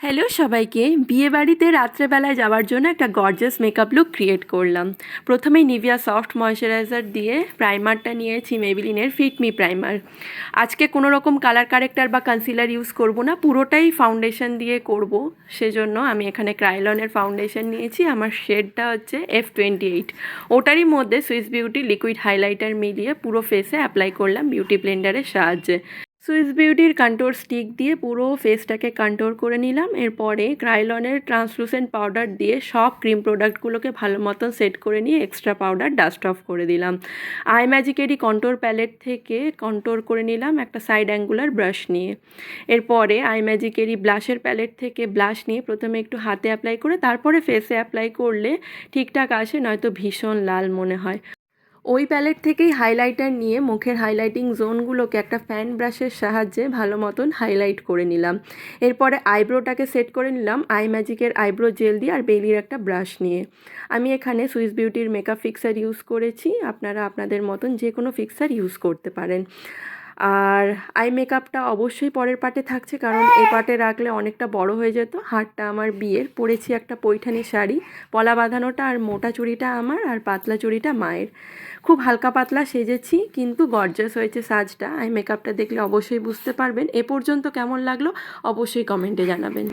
Hello সবাইকে, বিয়েবাড়িতে রাত্রেবেলায় যাওয়ার জন্য একটা গর্জাস মেকআপ লুক ক্রিয়েট করলাম। প্রথমেই নিভিয়া সফট ময়শ্চারাইজার দিয়ে প্রাইমারটা নিয়েছি, মেবিলিনের ফিট মি প্রাইমার। আজকে কোনো রকম কালার কারেক্টার বা কনসিলার ইউজ করব না, পুরোটাই ফাউন্ডেশন দিয়ে করব। সেজন্য আমি এখানে ক্রাইলনের ফাউন্ডেশন নিয়েছি, আমার শেডটা হচ্ছে F28। ওটারই মধ্যে সুইস বিউটি লিকুইড হাইলাইটার মিলিয়ে পুরো ফেসে অ্যাপ্লাই করলাম বিউটি ব্লেন্ডারের সাহায্যে। সুইস বিউটির কন্ট্যুর স্টিক দিয়ে পুরো ফেসটাকে কন্ট্যুর করে নিলাম। এরপরে ক্রাইলনের ট্রান্সলুসেন্ট পাউডার দিয়ে সব ক্রিম প্রোডাক্টগুলোকে ভালো মতন সেট করে নিয়ে এক্সট্রা পাউডার ডাস্ট অফ করে দিলাম। আই ম্যাজিকেরই কন্ট্যুর প্যালেট থেকে কন্ট্যুর করে নিলাম একটা সাইড অ্যাঙ্গুলার ব্রাশ নিয়ে। এরপরে আই ম্যাজিকেরই ব্লাশের প্যালেট থেকে ব্লাশ নিয়ে প্রথমে একটু হাতে অ্যাপ্লাই করে তারপরে ফেসে অ্যাপ্লাই করলে ঠিকঠাক আসে, নয়তো ভীষণ লাল মনে হয়। ওই প্যালেট থেকেই হাইলাইটার নিয়ে মুখের হাইলাইটিং জোনগুলোকে একটা ফ্যান ব্রাশের সাহায্যে ভালো মতন হাইলাইট করে নিলাম। এরপরে আইব্রোটাকে সেট করে নিলাম আই ম্যাজিকের আইব্রো জেল দিয়ে আর বেলির একটা ব্রাশ নিয়ে। আমি এখানে সুইস বিউটির মেকআপ ফিক্সার ইউজ করেছি, আপনারা আপনাদের মতন যে কোনো ফিক্সার ইউজ করতে পারেন। আর আই মেকআপটা অবশ্যই পরের পার্টে থাকছে, কারণ এই পার্টে রাখলে অনেকটা বড় হয়ে যেত। হারটা আমার বিয়ের, পরেছি একটা পৈঠানি শাড়ি, পলা বাঁধানোটা আর মোটা চুড়িটা আমার, আর পাতলা চুড়িটা মায়ের। খুব হালকা পাতলা সেজেছি, কিন্তু গর্জাস হয়েছে সাজটা। আই মেকআপটা দেখলে অবশ্যই বুঝতে পারবেন। এ পর্যন্ত কেমন লাগলো অবশ্যই কমেন্টে জানাবেন।